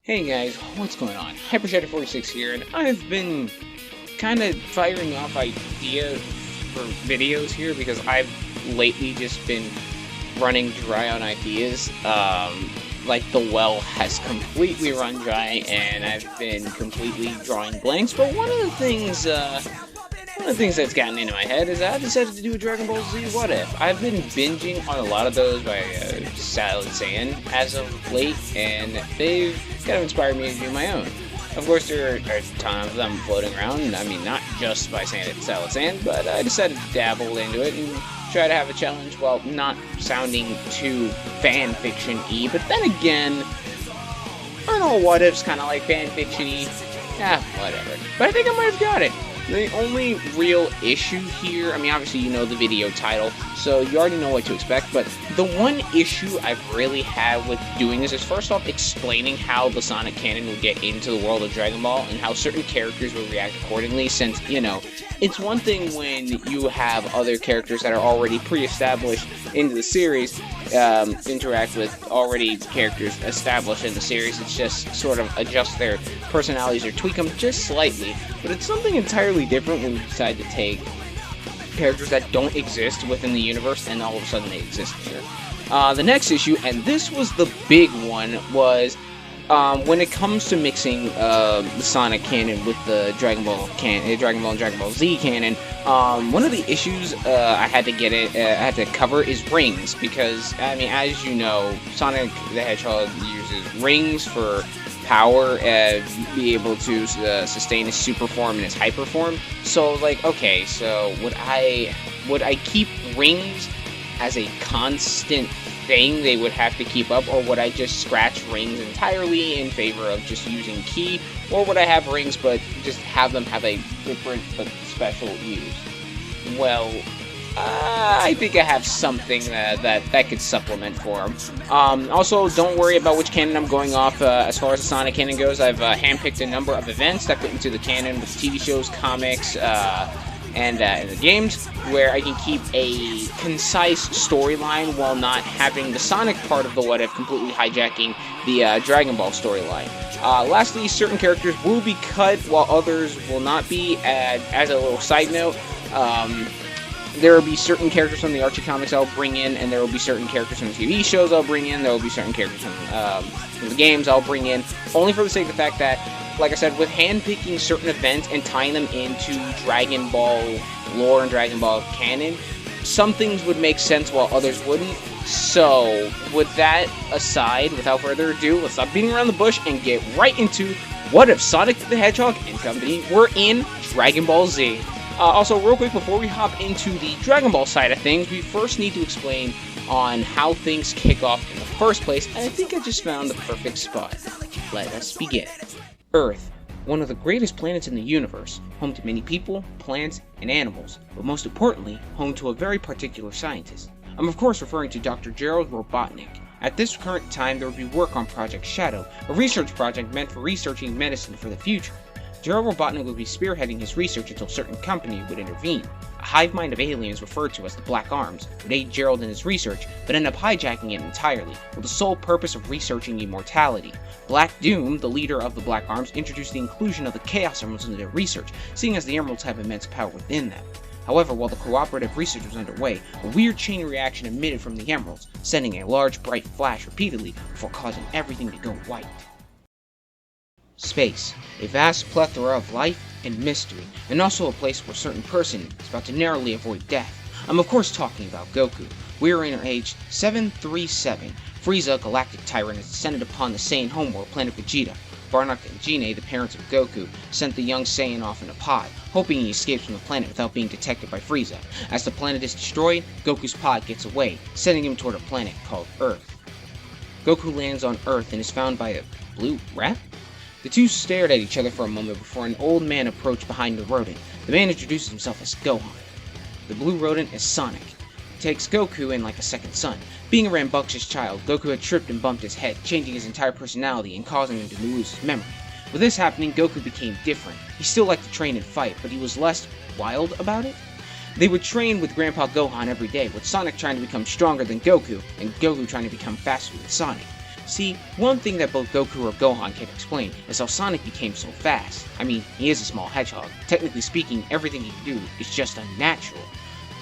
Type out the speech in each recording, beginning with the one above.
Hey guys, what's going on? HyperShadow46 here, and I've been kind of firing off ideas for videos here because I've lately just been running dry on ideas. Like the well has completely run dry, and I've been completely drawing blanks. But one of the things that's gotten into my head is I decided to do a Dragon Ball Z What If. I've been binging on a lot of those by Salad Sand as of late, and they've kind of inspired me to do my own. Of course, there are a ton of them floating around, I mean, not just by Salad Sand, but I decided to dabble into it and try to have a challenge while not sounding too fan fiction-y. But then again, aren't all what ifs kind of like fan fiction-y? Whatever. But I think I might have got it. The only real issue here, I mean, obviously you know the video title, so you already know what to expect, but the one issue I've really had with doing this is first off explaining how the Sonic canon will get into the world of Dragon Ball and how certain characters will react accordingly, since, you know, it's one thing when you have other characters that are already pre-established into the series interact with already characters established in the series. It's just sort of adjust their personalities or tweak them just slightly, but it's something entirely different when you decide to take characters that don't exist within the universe and all of a sudden they exist here. The next issue, and this was the big one, was when it comes to mixing the Sonic canon with the Dragon Ball and Dragon Ball Z canon, one of the issues I had to cover is rings, because I mean, as you know, Sonic the Hedgehog uses rings for power, be able to sustain his super form and his hyper form. So like, okay, so would I keep rings as a constant thing they would have to keep up, or would I just scratch rings entirely in favor of just using ki, or would I have rings but just have them have a different but special use? Well, I think I have something that could supplement for them. Also, don't worry about which canon I'm going off as far as the Sonic canon goes. I've handpicked a number of events that fit into the canon with TV shows, comics, and in the games, where I can keep a concise storyline while not having the Sonic part of the What If completely hijacking the Dragon Ball storyline. Lastly, certain characters will be cut while others will not be. As a little side note, there will be certain characters from the Archie comics I'll bring in, and there will be certain characters from the TV shows I'll bring in. There will be certain characters from the games I'll bring in, only for the sake of the fact that, like I said, with handpicking certain events and tying them into Dragon Ball lore and Dragon Ball canon, some things would make sense while others wouldn't. So, with that aside, without further ado, let's stop beating around the bush and get right into What If Sonic the Hedgehog and company were in Dragon Ball Z. Also, real quick, before we hop into the Dragon Ball side of things, we first need to explain on how things kick off in the first place, and I think I just found the perfect spot. Let us begin. Earth, one of the greatest planets in the universe, home to many people, plants, and animals, but most importantly, home to a very particular scientist. I'm of course referring to Dr. Gerald Robotnik. At this current time, there would be work on Project Shadow, a research project meant for researching medicine for the future. Gerald Robotnik would be spearheading his research until a certain company would intervene. A hive mind of aliens referred to as the Black Arms would aid Gerald in his research, but end up hijacking it entirely, with the sole purpose of researching immortality. Black Doom, the leader of the Black Arms, introduced the inclusion of the Chaos Emeralds into their research, seeing as the emeralds have immense power within them. However, while the cooperative research was underway, a weird chain reaction emitted from the emeralds, sending a large bright flash repeatedly before causing everything to go white. Space, a vast plethora of life and mystery, and also a place where a certain person is about to narrowly avoid death. I'm of course talking about Goku. We are in age 737. Frieza, galactic tyrant, has descended upon the Saiyan homeworld, planet Vegeta. Bardock and Gine, the parents of Goku, sent the young Saiyan off in a pod, hoping he escapes from the planet without being detected by Frieza. As the planet is destroyed, Goku's pod gets away, sending him toward a planet called Earth. Goku lands on Earth and is found by a blue rat? The two stared at each other for a moment before an old man approached behind the rodent. The man introduces himself as Gohan. The blue rodent is Sonic. He takes Goku in like a second son. Being a rambunctious child, Goku had tripped and bumped his head, changing his entire personality and causing him to lose his memory. With this happening, Goku became different. He still liked to train and fight, but he was less wild about it. They would train with Grandpa Gohan every day, with Sonic trying to become stronger than Goku, and Goku trying to become faster than Sonic. See, one thing that both Goku or Gohan can't explain is how Sonic became so fast. I mean, he is a small hedgehog. Technically speaking, everything he can do is just unnatural.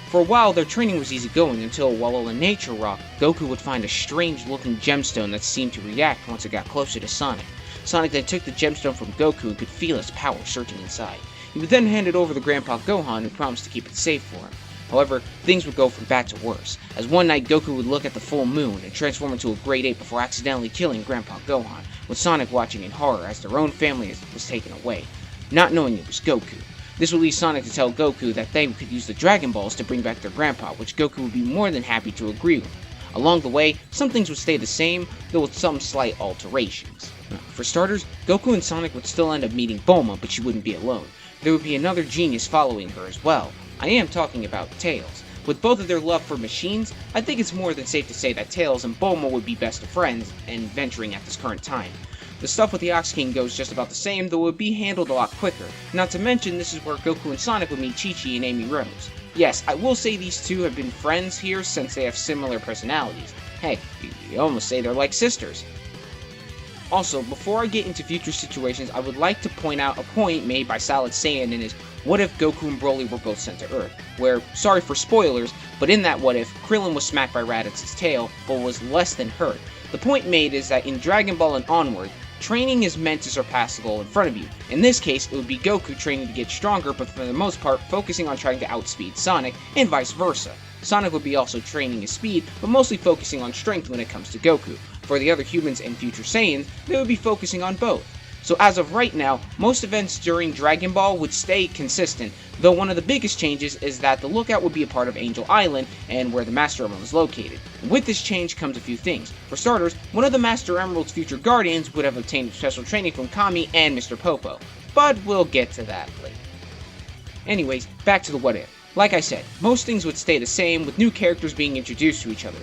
For a while, their training was easygoing until, while on a nature rock, Goku would find a strange-looking gemstone that seemed to react once it got closer to Sonic. Sonic then took the gemstone from Goku and could feel its power surging inside. He would then hand it over to Grandpa Gohan, who promised to keep it safe for him. However, things would go from bad to worse, as one night Goku would look at the full moon and transform into a great ape before accidentally killing Grandpa Gohan, with Sonic watching in horror as their own family was taken away, not knowing it was Goku. This would lead Sonic to tell Goku that they could use the Dragon Balls to bring back their grandpa, which Goku would be more than happy to agree with. Along the way, some things would stay the same, though with some slight alterations. For starters, Goku and Sonic would still end up meeting Bulma, but she wouldn't be alone. There would be another genius following her as well. I am talking about Tails. With both of their love for machines, I think it's more than safe to say that Tails and Bulma would be best of friends and venturing at this current time. The stuff with the Ox King goes just about the same, though it would be handled a lot quicker. Not to mention, this is where Goku and Sonic would meet Chi-Chi and Amy Rose. Yes, I will say these two have been friends here since they have similar personalities. Heck, you almost say they're like sisters. Also, before I get into future situations, I would like to point out a point made by Solid Saiyan in his What If Goku and Broly Were Both Sent to Earth, where, sorry for spoilers, but in that what if, Krillin was smacked by Raditz's tail, but was less than hurt. The point made is that in Dragon Ball and onward, training is meant to surpass the goal in front of you. In this case, it would be Goku training to get stronger, but for the most part, focusing on trying to outspeed Sonic, and vice versa. Sonic would be also training his speed, but mostly focusing on strength when it comes to Goku. For the other humans and future Saiyans, they would be focusing on both. So as of right now, most events during Dragon Ball would stay consistent, though one of the biggest changes is that the Lookout would be a part of Angel Island, and where the Master Emerald is located. With this change comes a few things. For starters, one of the Master Emerald's future guardians would have obtained special training from Kami and Mr. Popo, but we'll get to that later. Anyways, back to the what if. Like I said, most things would stay the same, with new characters being introduced to each other.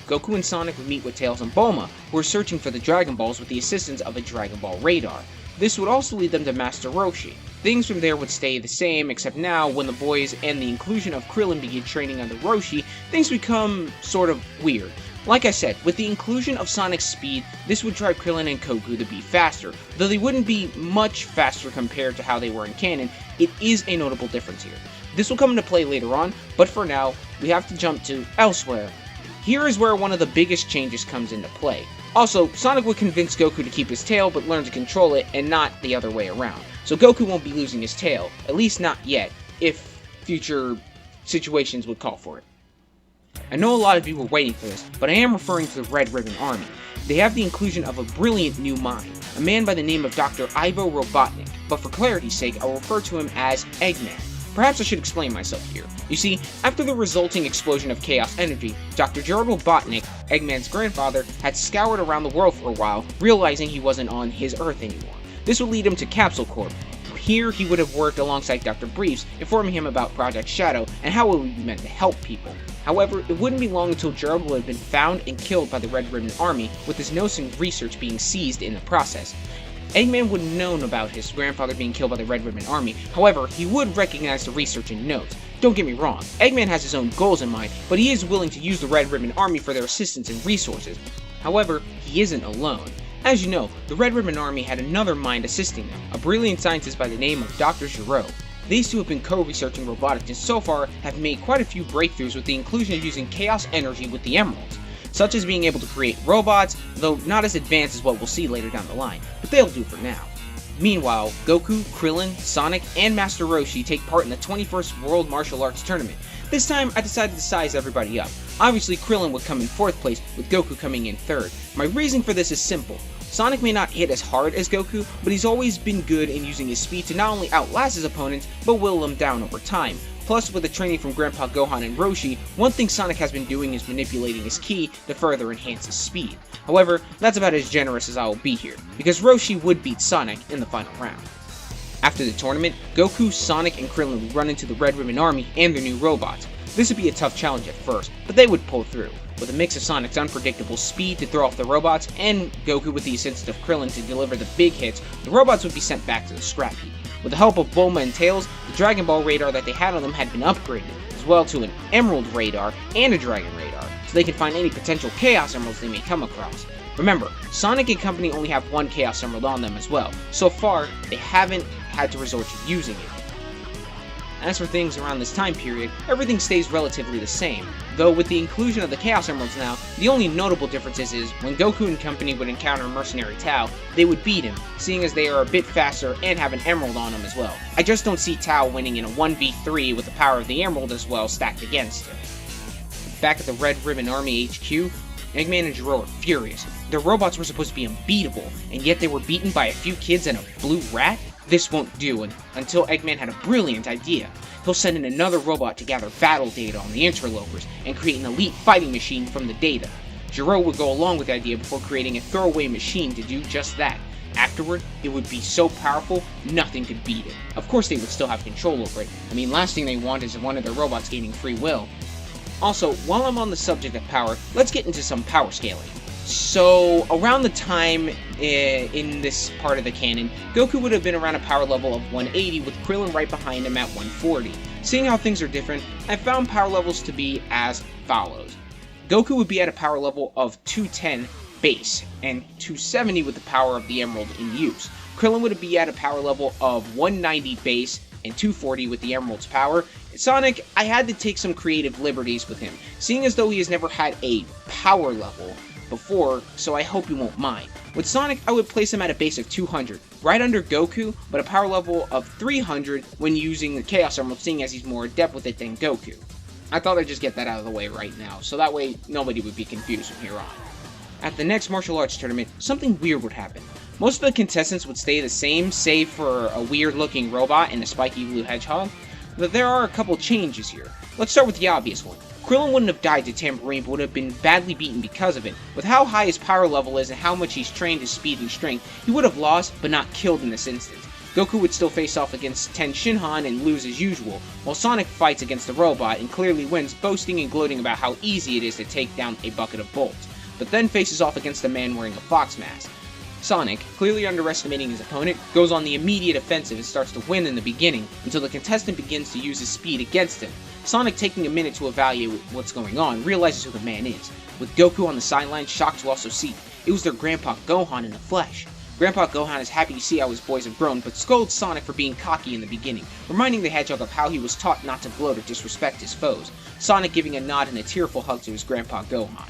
Goku and Sonic would meet with Tails and Bulma, who are searching for the Dragon Balls with the assistance of a Dragon Ball radar. This would also lead them to Master Roshi. Things from there would stay the same, except now, when the boys and the inclusion of Krillin begin training under Roshi, things become sort of weird. Like I said, with the inclusion of Sonic's speed, this would drive Krillin and Goku to be faster. Though they wouldn't be much faster compared to how they were in canon, it is a notable difference here. This will come into play later on, but for now, we have to jump to elsewhere. Here is where one of the biggest changes comes into play. Also, Sonic would convince Goku to keep his tail, but learn to control it, and not the other way around. So Goku won't be losing his tail, at least not yet, if future situations would call for it. I know a lot of you were waiting for this, but I am referring to the Red Ribbon Army. They have the inclusion of a brilliant new mind, a man by the name of Dr. Ivo Robotnik, but for clarity's sake, I'll refer to him as Eggman. Perhaps I should explain myself here. You see, after the resulting explosion of chaos energy, Dr. Gerald Robotnik, Eggman's grandfather, had scoured around the world for a while, realizing he wasn't on his Earth anymore. This would lead him to Capsule Corp. Here, he would have worked alongside Dr. Briefs, informing him about Project Shadow and how it would be meant to help people. However, it wouldn't be long until Gerald would have been found and killed by the Red Ribbon Army, with his notes and research being seized in the process. Eggman wouldn't have known about his grandfather being killed by the Red Ribbon Army, however, he would recognize the research and notes. Don't get me wrong, Eggman has his own goals in mind, but he is willing to use the Red Ribbon Army for their assistance and resources. However, he isn't alone. As you know, the Red Ribbon Army had another mind assisting them, a brilliant scientist by the name of Dr. Giro. These two have been co-researching robotics and so far have made quite a few breakthroughs with the inclusion of using chaos energy with the emeralds, such as being able to create robots, though not as advanced as what we'll see later down the line, but they'll do for now. Meanwhile, Goku, Krillin, Sonic, and Master Roshi take part in the 21st World Martial Arts Tournament. This time, I decided to size everybody up. Obviously, Krillin would come in 4th place, with Goku coming in 3rd. My reason for this is simple. Sonic may not hit as hard as Goku, but he's always been good in using his speed to not only outlast his opponents, but whittle them down over time. Plus, with the training from Grandpa Gohan and Roshi, one thing Sonic has been doing is manipulating his ki to further enhance his speed. However, that's about as generous as I will be here, because Roshi would beat Sonic in the final round. After the tournament, Goku, Sonic, and Krillin would run into the Red Ribbon Army and their new robots. This would be a tough challenge at first, but they would pull through. With a mix of Sonic's unpredictable speed to throw off the robots, and Goku with the assistance of Krillin to deliver the big hits, the robots would be sent back to the scrap heap. With the help of Bulma and Tails, the Dragon Ball radar that they had on them had been upgraded, as well to an Emerald radar and a Dragon radar, so they could find any potential Chaos Emeralds they may come across. Remember, Sonic and company only have one Chaos Emerald on them as well. So far, they haven't had to resort to using it. As for things around this time period, everything stays relatively the same, though with the inclusion of the Chaos Emeralds now, the only notable differences is when Goku and company would encounter Mercenary Tao, they would beat him, seeing as they are a bit faster and have an Emerald on him as well. I just don't see Tao winning in a 1v3 with the power of the Emerald as well stacked against him. Back at the Red Ribbon Army HQ, Eggman and Gero are furious. Their robots were supposed to be unbeatable, and yet they were beaten by a few kids and a blue rat? This won't do until Eggman had a brilliant idea. He'll send in another robot to gather battle data on the interlopers and create an elite fighting machine from the data. Gero would go along with the idea before creating a throwaway machine to do just that. Afterward, it would be so powerful, nothing could beat it. Of course they would still have control over it. I mean, last thing they want is one of their robots gaining free will. Also, while I'm on the subject of power, let's get into some power scaling. So, around the time in this part of the canon, Goku would have been around a power level of 180 with Krillin right behind him at 140. Seeing how things are different, I found power levels to be as follows. Goku would be at a power level of 210 base, and 270 with the power of the Emerald in use. Krillin would be at a power level of 190 base and 240 with the Emerald's power. Sonic, I had to take some creative liberties with him, seeing as though he has never had a power level before, so I hope you won't mind. With Sonic, I would place him at a base of 200, right under Goku, but a power level of 300 when using the Chaos Emerald, seeing as he's more adept with it than Goku. I thought I'd just get that out of the way right now, so that way nobody would be confused from here on. At the next martial arts tournament, something weird would happen. Most of the contestants would stay the same, save for a weird-looking robot and a spiky blue hedgehog, but there are a couple changes here. Let's start with the obvious one. Krillin wouldn't have died to Tambourine, but would have been badly beaten because of it. With how high his power level is and how much he's trained his speed and strength, he would have lost, but not killed in this instance. Goku would still face off against Ten Shinhan and lose as usual, while Sonic fights against the robot and clearly wins, boasting and gloating about how easy it is to take down a bucket of bolts, but then faces off against a man wearing a fox mask. Sonic, clearly underestimating his opponent, goes on the immediate offensive and starts to win in the beginning, until the contestant begins to use his speed against him. Sonic, taking a minute to evaluate what's going on, realizes who the man is. With Goku on the sidelines, shocked to also see, it was their Grandpa Gohan in the flesh. Grandpa Gohan is happy to see how his boys have grown, but scolds Sonic for being cocky in the beginning, reminding the Hedgehog of how he was taught not to gloat or disrespect his foes, Sonic giving a nod and a tearful hug to his Grandpa Gohan.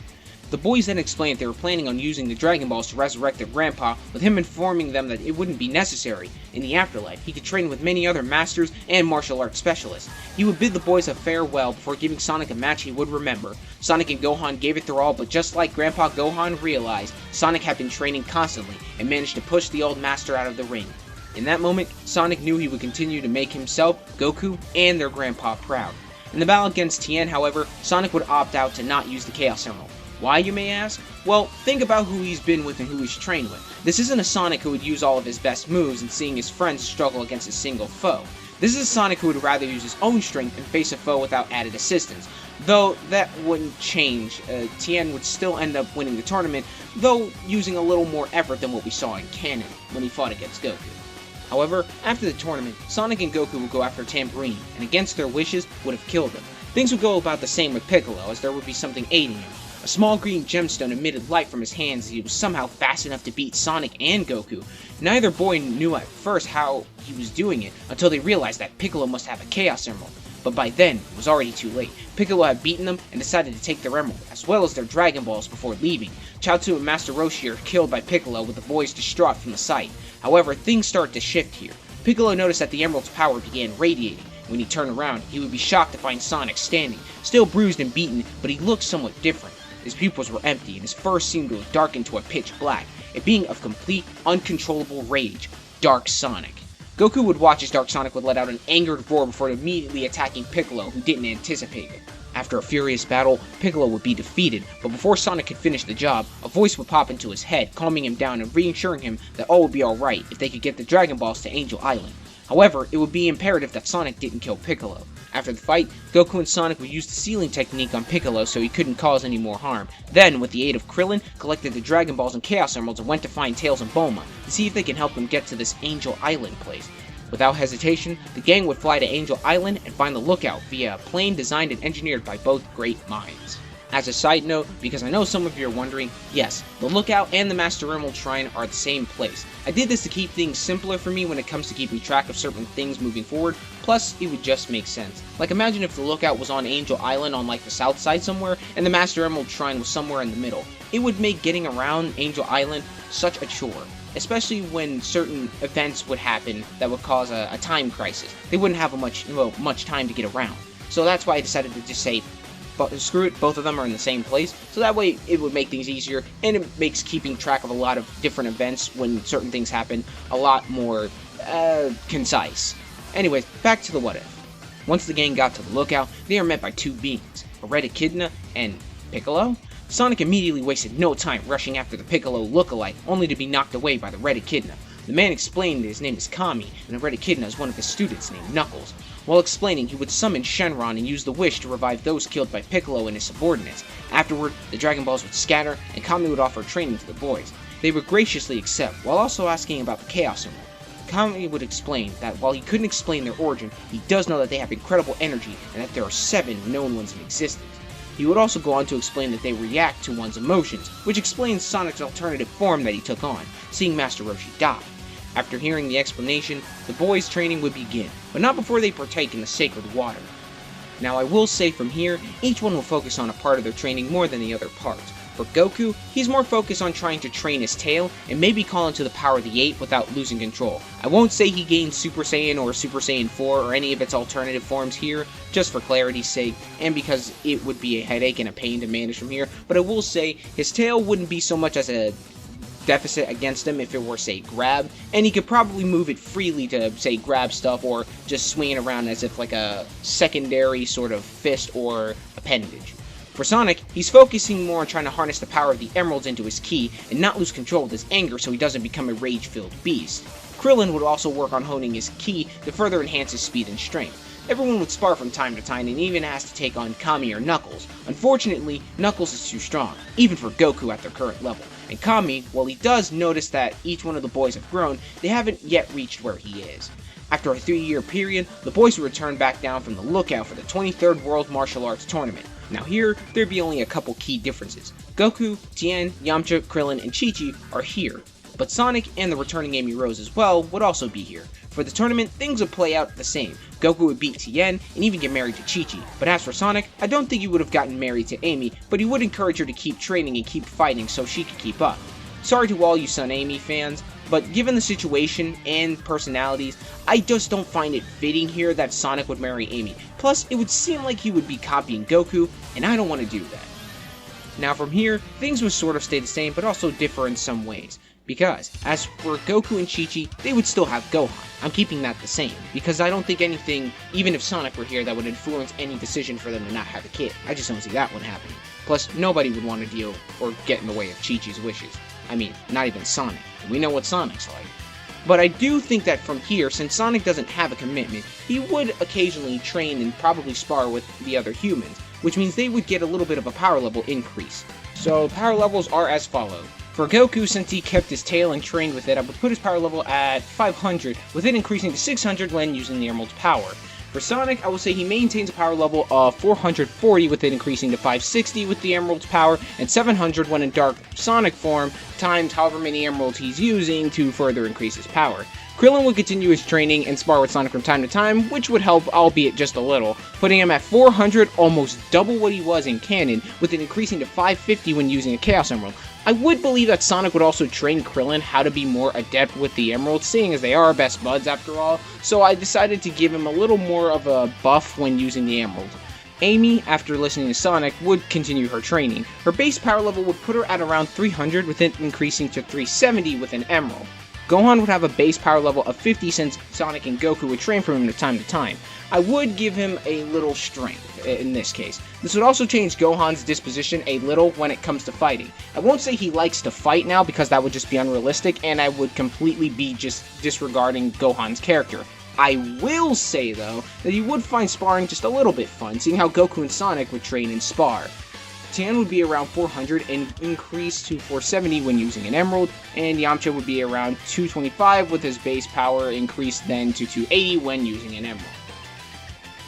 The boys then explained they were planning on using the Dragon Balls to resurrect their grandpa, with him informing them that it wouldn't be necessary. In the afterlife, he could train with many other masters and martial arts specialists. He would bid the boys a farewell before giving Sonic a match he would remember. Sonic and Gohan gave it their all, but just like Grandpa Gohan realized, Sonic had been training constantly and managed to push the old master out of the ring. In that moment, Sonic knew he would continue to make himself, Goku, and their grandpa proud. In the battle against Tien, however, Sonic would opt out to not use the Chaos Emerald. Why, you may ask? Well, think about who he's been with and who he's trained with. This isn't a Sonic who would use all of his best moves and seeing his friends struggle against a single foe. This is a Sonic who would rather use his own strength and face a foe without added assistance. Though that wouldn't change. Tien would still end up winning the tournament, though using a little more effort than what we saw in canon when he fought against Goku. However, after the tournament, Sonic and Goku would go after Tambourine, and against their wishes, would have killed him. Things would go about the same with Piccolo, as there would be something aiding him. A small green gemstone emitted light from his hands as he was somehow fast enough to beat Sonic and Goku. Neither boy knew at first how he was doing it, until they realized that Piccolo must have a Chaos Emerald. But by then, it was already too late. Piccolo had beaten them and decided to take their Emerald, as well as their Dragon Balls before leaving. Chaozu and Master Roshi are killed by Piccolo, with the boys distraught from the sight. However, things start to shift here. Piccolo noticed that the Emerald's power began radiating. When he turned around, he would be shocked to find Sonic standing, still bruised and beaten, but he looked somewhat different. His pupils were empty, and his fur seemed to have darkened to a pitch black, it being of complete, uncontrollable rage. Dark Sonic. Goku would watch as Dark Sonic would let out an angered roar before immediately attacking Piccolo, who didn't anticipate it. After a furious battle, Piccolo would be defeated, but before Sonic could finish the job, a voice would pop into his head, calming him down and reassuring him that all would be alright if they could get the Dragon Balls to Angel Island. However, it would be imperative that Sonic didn't kill Piccolo. After the fight, Goku and Sonic would use the sealing technique on Piccolo so he couldn't cause any more harm. Then, with the aid of Krillin, collected the Dragon Balls and Chaos Emeralds and went to find Tails and Bulma to see if they can help them get to this Angel Island place. Without hesitation, the gang would fly to Angel Island and find the lookout via a plane designed and engineered by both great minds. As a side note, because I know some of you are wondering, yes, the Lookout and the Master Emerald Shrine are the same place. I did this to keep things simpler for me when it comes to keeping track of certain things moving forward, plus it would just make sense. Like imagine if the Lookout was on Angel Island on like the south side somewhere, and the Master Emerald Shrine was somewhere in the middle. It would make getting around Angel Island such a chore, especially when certain events would happen that would cause a time crisis. They wouldn't have much time to get around. So that's why I decided to just say, but screw it, both of them are in the same place, so that way it would make things easier, and it makes keeping track of a lot of different events when certain things happen a lot more concise. Anyways, back to the what if. Once the gang got to the Lookout, they are met by two beings, a Red Echidna and Piccolo. Sonic immediately wasted no time rushing after the Piccolo lookalike, only to be knocked away by the Red Echidna. The man explained that his name is Kami, and the Red Echidna is one of his students named Knuckles. While explaining, he would summon Shenron and use the wish to revive those killed by Piccolo and his subordinates. Afterward, the Dragon Balls would scatter, and Kami would offer training to the boys. They would graciously accept, while also asking about the Chaos Emerald. Kami would explain that while he couldn't explain their origin, he does know that they have incredible energy, and that there are 7 known ones in existence. He would also go on to explain that they react to one's emotions, which explains Sonic's alternative form that he took on, seeing Master Roshi die. After hearing the explanation, the boys' training would begin, but not before they partake in the sacred water. Now I will say from here, each one will focus on a part of their training more than the other parts. For Goku, he's more focused on trying to train his tail, and maybe call into the power of the 8 without losing control. I won't say he gains Super Saiyan or Super Saiyan 4 or any of its alternative forms here, just for clarity's sake, and because it would be a headache and a pain to manage from here, but I will say his tail wouldn't be so much as a deficit against him if it were, say, grab, and he could probably move it freely to, say, grab stuff or just swing it around as if like a secondary sort of fist or appendage. For Sonic, he's focusing more on trying to harness the power of the emeralds into his ki and not lose control of his anger so he doesn't become a rage-filled beast. Krillin would also work on honing his ki to further enhance his speed and strength. Everyone would spar from time to time and even ask to take on Kami or Knuckles. Unfortunately, Knuckles is too strong, even for Goku at their current level. And Kami, while he does notice that each one of the boys have grown, they haven't yet reached where he is. After a 3-year period, the boys would return back down from the Lookout for the 23rd World Martial Arts Tournament. Now here, there'd be only a couple key differences. Goku, Tien, Yamcha, Krillin, and Chi-Chi are here, but Sonic and the returning Amy Rose as well would also be here. For the tournament, things would play out the same. Goku would beat Tien and even get married to Chi-Chi. But as for Sonic, I don't think he would have gotten married to Amy, but he would encourage her to keep training and keep fighting so she could keep up. Sorry to all you Son Amy fans, but given the situation and personalities, I just don't find it fitting here that Sonic would marry Amy. Plus, it would seem like he would be copying Goku, and I don't want to do that. Now from here, things would sort of stay the same, but also differ in some ways. Because, as for Goku and Chi-Chi, they would still have Gohan. I'm keeping that the same, because I don't think anything, even if Sonic were here, that would influence any decision for them to not have a kid. I just don't see that one happening. Plus, nobody would want to deal or get in the way of Chi-Chi's wishes. I mean, not even Sonic. We know what Sonic's like. But I do think that from here, since Sonic doesn't have a commitment, he would occasionally train and probably spar with the other humans, which means they would get a little bit of a power level increase. So, power levels are as follows. For Goku, since he kept his tail and trained with it, I would put his power level at 500, with it increasing to 600 when using the Emerald's power. For Sonic, I will say he maintains a power level of 440, with it increasing to 560 with the Emerald's power, and 700 when in Dark Sonic form, times however many Emeralds he's using to further increase his power. Krillin would continue his training and spar with Sonic from time to time, which would help, albeit just a little, putting him at 400, almost double what he was in canon, with it increasing to 550 when using a Chaos Emerald. I would believe that Sonic would also train Krillin how to be more adept with the Emeralds, seeing as they are best buds after all, so I decided to give him a little more of a buff when using the Emerald. Amy, after listening to Sonic, would continue her training. Her base power level would put her at around 300, with it increasing to 370 with an Emerald. Gohan would have a base power level of 50 since Sonic and Goku would train from him from time to time. I would give him a little strength in this case. This would also change Gohan's disposition a little when it comes to fighting. I won't say he likes to fight now because that would just be unrealistic and I would completely be just disregarding Gohan's character. I will say though that he would find sparring just a little bit fun, seeing how Goku and Sonic would train and spar. Tien would be around 400 and increase to 470 when using an Emerald, and Yamcha would be around 225 with his base power increased then to 280 when using an Emerald.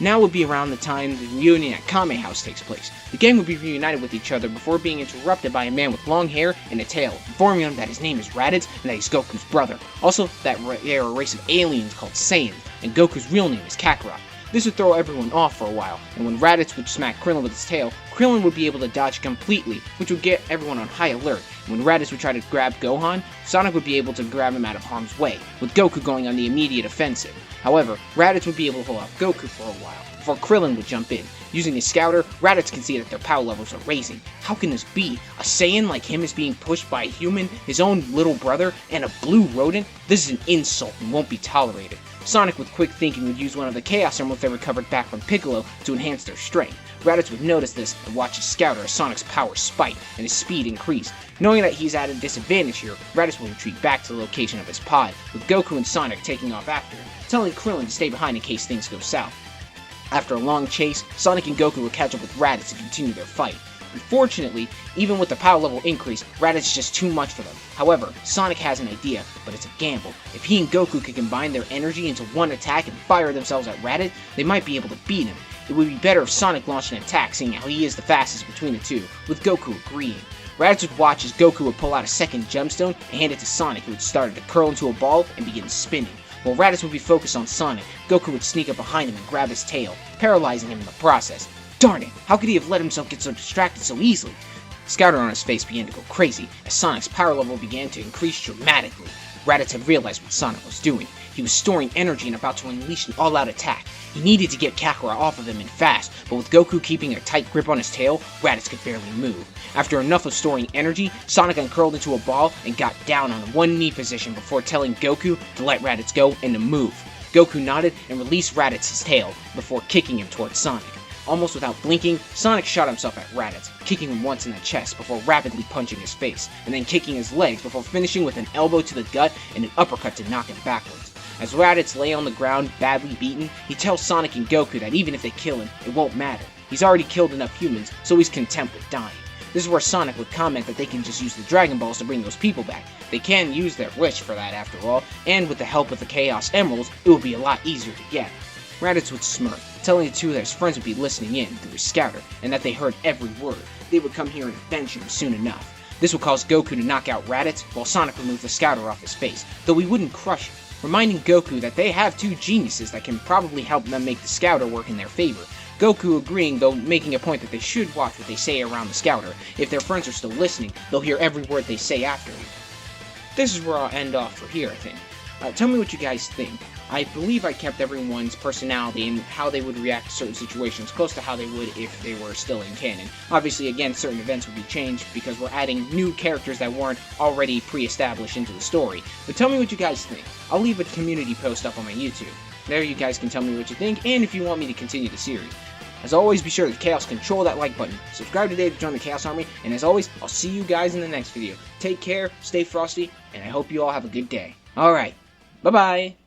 Now would be around the time the reunion at Kame House takes place. The gang would be reunited with each other before being interrupted by a man with long hair and a tail, informing them that his name is Raditz and that he's Goku's brother. Also, that they are a race of aliens called Saiyans, and Goku's real name is Kakarot. This would throw everyone off for a while, and when Raditz would smack Krillin with his tail, Krillin would be able to dodge completely, which would get everyone on high alert. And when Raditz would try to grab Gohan, Sonic would be able to grab him out of harm's way, with Goku going on the immediate offensive. However, Raditz would be able to hold off Goku for a while, before Krillin would jump in. Using his scouter, Raditz can see that their power levels are raising. How can this be? A Saiyan like him is being pushed by a human, his own little brother, and a blue rodent? This is an insult and won't be tolerated. Sonic, with quick thinking, would use one of the Chaos Emeralds they recovered back from Piccolo to enhance their strength. Raditz would notice this and watch his scouter as Sonic's power spike and his speed increase. Knowing that he's at a disadvantage here, Raditz will retreat back to the location of his pod, with Goku and Sonic taking off after him, telling Krillin to stay behind in case things go south. After a long chase, Sonic and Goku will catch up with Raditz to continue their fight. Unfortunately, even with the power level increase, Raditz is just too much for them. However, Sonic has an idea, but it's a gamble. If he and Goku can combine their energy into one attack and fire themselves at Raditz, they might be able to beat him. It would be better if Sonic launched an attack, seeing how he is the fastest between the two, with Goku agreeing. Raditz would watch as Goku would pull out a second gemstone and hand it to Sonic, who would start to curl into a ball and begin spinning. While Raditz would be focused on Sonic, Goku would sneak up behind him and grab his tail, paralyzing him in the process. Darn it! How could he have let himself get so distracted so easily? The scouter on his face began to go crazy, as Sonic's power level began to increase dramatically. Raditz had realized what Sonic was doing. He was storing energy and about to unleash an all-out attack. He needed to get Kakarot off of him and fast, but with Goku keeping a tight grip on his tail, Raditz could barely move. After enough of storing energy, Sonic uncurled into a ball and got down on one knee position before telling Goku to let Raditz go and to move. Goku nodded and released Raditz's tail before kicking him towards Sonic. Almost without blinking, Sonic shot himself at Raditz, kicking him once in the chest before rapidly punching his face, and then kicking his legs before finishing with an elbow to the gut and an uppercut to knock him backwards. As Raditz lay on the ground, badly beaten, he tells Sonic and Goku that even if they kill him, it won't matter. He's already killed enough humans, so he's content with dying. This is where Sonic would comment that they can just use the Dragon Balls to bring those people back. They can use their wish for that after all, and with the help of the Chaos Emeralds, it will be a lot easier to get. Raditz would smirk, telling the two that his friends would be listening in through his scouter, and that they heard every word. They would come here and avenge him soon enough. This would cause Goku to knock out Raditz, while Sonic would move the scouter off his face, though he wouldn't crush him, reminding Goku that they have two geniuses that can probably help them make the scouter work in their favor. Goku agreeing, though making a point that they should watch what they say around the scouter. If their friends are still listening, they'll hear every word they say after him. This is where I'll end off for here, I think. Tell me what you guys think. I believe I kept everyone's personality and how they would react to certain situations close to how they would if they were still in canon. Obviously, again, certain events would be changed because we're adding new characters that weren't already pre-established into the story. But tell me what you guys think. I'll leave a community post up on my YouTube. There you guys can tell me what you think and if you want me to continue the series. As always, be sure to Chaos control that like button. Subscribe today to join the Chaos Army, and as always, I'll see you guys in the next video. Take care, stay frosty, and I hope you all have a good day. Alright, bye-bye!